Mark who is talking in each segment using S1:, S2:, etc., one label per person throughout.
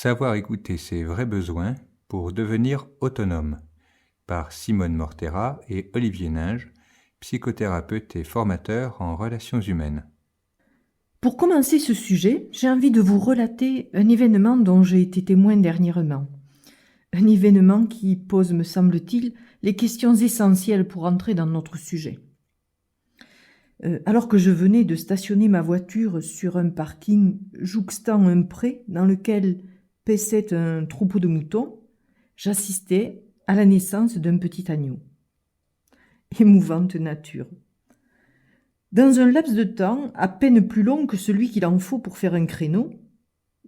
S1: Savoir écouter ses vrais besoins pour devenir autonome, par Simone Mortera et Olivier Ninge, psychothérapeute et formateur en relations humaines.
S2: Pour commencer ce sujet, j'ai envie de vous relater un événement dont j'ai été témoin dernièrement. Un événement qui pose, me semble-t-il, les questions essentielles pour entrer dans notre sujet. Alors que je venais de stationner ma voiture sur un parking jouxtant un pré dans lequel paissait un troupeau de moutons, j'assistais à la naissance d'un petit agneau. Émouvante nature. Dans un laps de temps à peine plus long que celui qu'il en faut pour faire un créneau,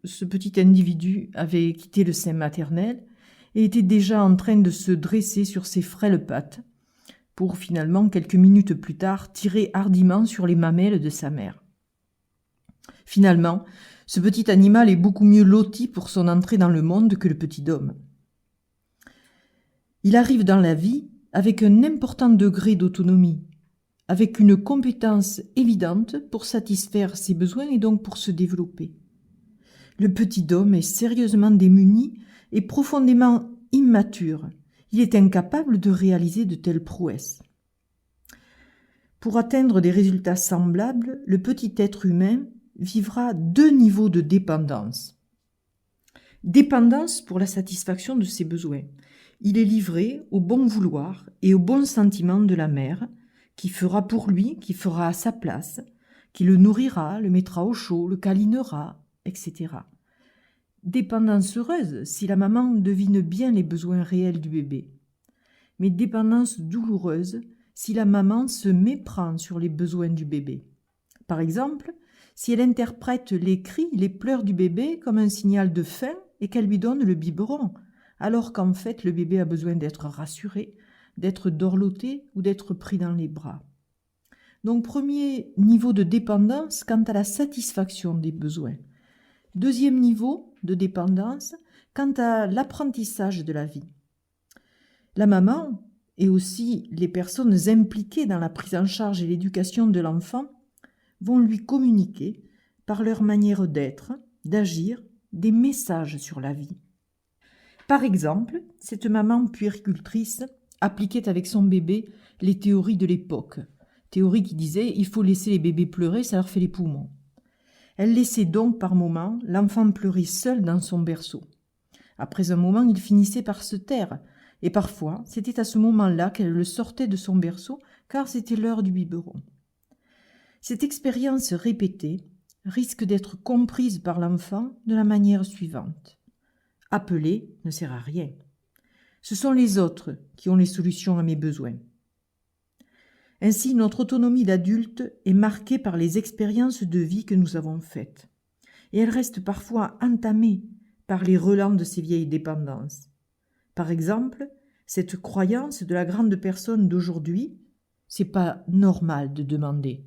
S2: ce petit individu avait quitté le sein maternel et était déjà en train de se dresser sur ses frêles pattes, pour finalement, quelques minutes plus tard, tirer hardiment sur les mamelles de sa mère. Finalement, ce petit animal est beaucoup mieux loti pour son entrée dans le monde que le petit homme. Il arrive dans la vie avec un important degré d'autonomie, avec une compétence évidente pour satisfaire ses besoins et donc pour se développer. Le petit homme est sérieusement démuni et profondément immature. Il est incapable de réaliser de telles prouesses. Pour atteindre des résultats semblables, le petit être humain vivra 2 niveaux de dépendance. Dépendance pour la satisfaction de ses besoins. Il est livré au bon vouloir et au bon sentiment de la mère, qui fera pour lui, qui fera à sa place, qui le nourrira, le mettra au chaud, le câlinera, etc. Dépendance heureuse si la maman devine bien les besoins réels du bébé. Mais dépendance douloureuse si la maman se méprend sur les besoins du bébé. Par exemple, si elle interprète les cris, les pleurs du bébé comme un signal de faim et qu'elle lui donne le biberon, alors qu'en fait le bébé a besoin d'être rassuré, d'être dorloté ou d'être pris dans les bras. Donc premier niveau de dépendance quant à la satisfaction des besoins. Deuxième niveau de dépendance quant à l'apprentissage de la vie. La maman et aussi les personnes impliquées dans la prise en charge et l'éducation de l'enfant vont lui communiquer par leur manière d'être, d'agir, des messages sur la vie. Par exemple, cette maman puéricultrice appliquait avec son bébé les théories de l'époque. Théorie qui disait « il faut laisser les bébés pleurer, ça leur fait les poumons ». Elle laissait donc par moments l'enfant pleurer seul dans son berceau. Après un moment, il finissait par se taire, et parfois, c'était à ce moment-là qu'elle le sortait de son berceau, car c'était l'heure du biberon. Cette expérience répétée risque d'être comprise par l'enfant de la manière suivante. Appeler ne sert à rien. Ce sont les autres qui ont les solutions à mes besoins. Ainsi, notre autonomie d'adulte est marquée par les expériences de vie que nous avons faites. Et elle reste parfois entamée par les relents de ces vieilles dépendances. Par exemple, cette croyance de la grande personne d'aujourd'hui, c'est pas normal de demander.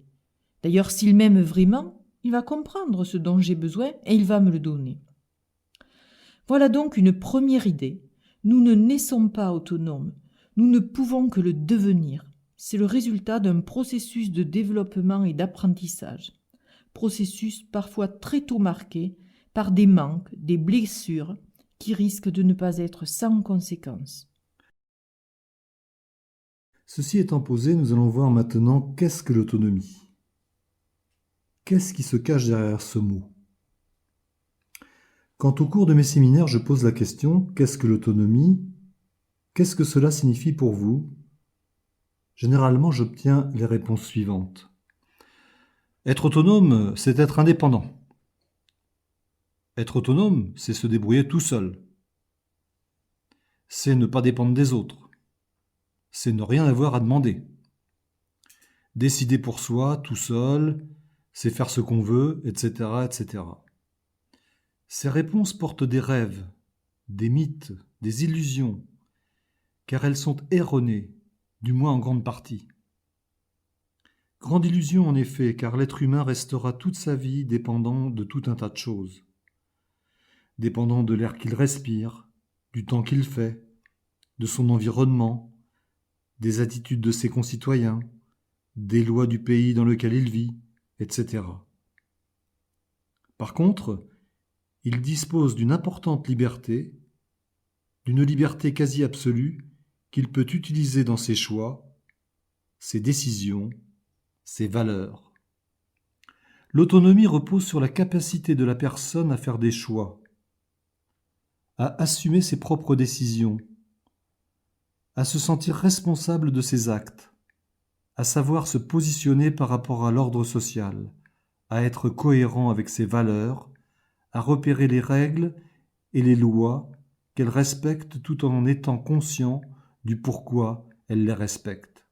S2: D'ailleurs, s'il m'aime vraiment, il va comprendre ce dont j'ai besoin et il va me le donner. Voilà donc une première idée. Nous ne naissons pas autonomes. Nous ne pouvons que le devenir. C'est le résultat d'un processus de développement et d'apprentissage. Processus parfois très tôt marqué par des manques, des blessures qui risquent de ne pas être sans conséquences.
S3: Ceci étant posé, nous allons voir maintenant qu'est-ce que l'autonomie. Qu'est-ce qui se cache derrière ce mot ? Quand au cours de mes séminaires, je pose la question « Qu'est-ce que l'autonomie ? Qu'est-ce que cela signifie pour vous ?» Généralement, j'obtiens les réponses suivantes. Être autonome, c'est être indépendant. Être autonome, c'est se débrouiller tout seul. C'est ne pas dépendre des autres. C'est ne rien avoir à demander. Décider pour soi, tout seul, c'est faire ce qu'on veut, etc., etc. Ces réponses portent des rêves, des mythes, des illusions, car elles sont erronées, du moins en grande partie. Grande illusion en effet, car l'être humain restera toute sa vie dépendant de tout un tas de choses. Dépendant de l'air qu'il respire, du temps qu'il fait, de son environnement, des attitudes de ses concitoyens, des lois du pays dans lequel il vit, etc. Par contre, il dispose d'une importante liberté, d'une liberté quasi absolue qu'il peut utiliser dans ses choix, ses décisions, ses valeurs. L'autonomie repose sur la capacité de la personne à faire des choix, à assumer ses propres décisions, à se sentir responsable de ses actes, à savoir se positionner par rapport à l'ordre social, à être cohérent avec ses valeurs, à repérer les règles et les lois qu'elle respecte tout en étant conscient du pourquoi elle les respecte.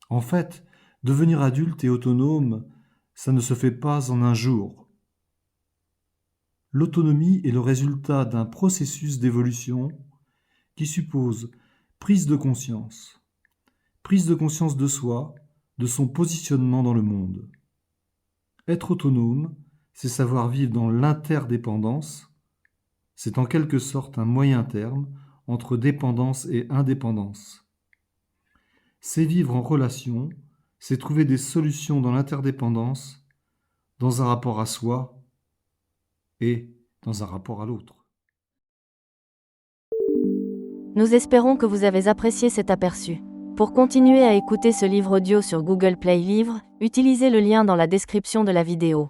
S3: En fait, devenir adulte et autonome, ça ne se fait pas en un jour. L'autonomie est le résultat d'un processus d'évolution qui suppose prise de conscience de soi, de son positionnement dans le monde. Être autonome, c'est savoir vivre dans l'interdépendance, c'est en quelque sorte un moyen terme entre dépendance et indépendance. C'est vivre en relation, c'est trouver des solutions dans l'interdépendance, dans un rapport à soi et dans un rapport à l'autre.
S4: Nous espérons que vous avez apprécié cet aperçu. Pour continuer à écouter ce livre audio sur Google Play Livres, utilisez le lien dans la description de la vidéo.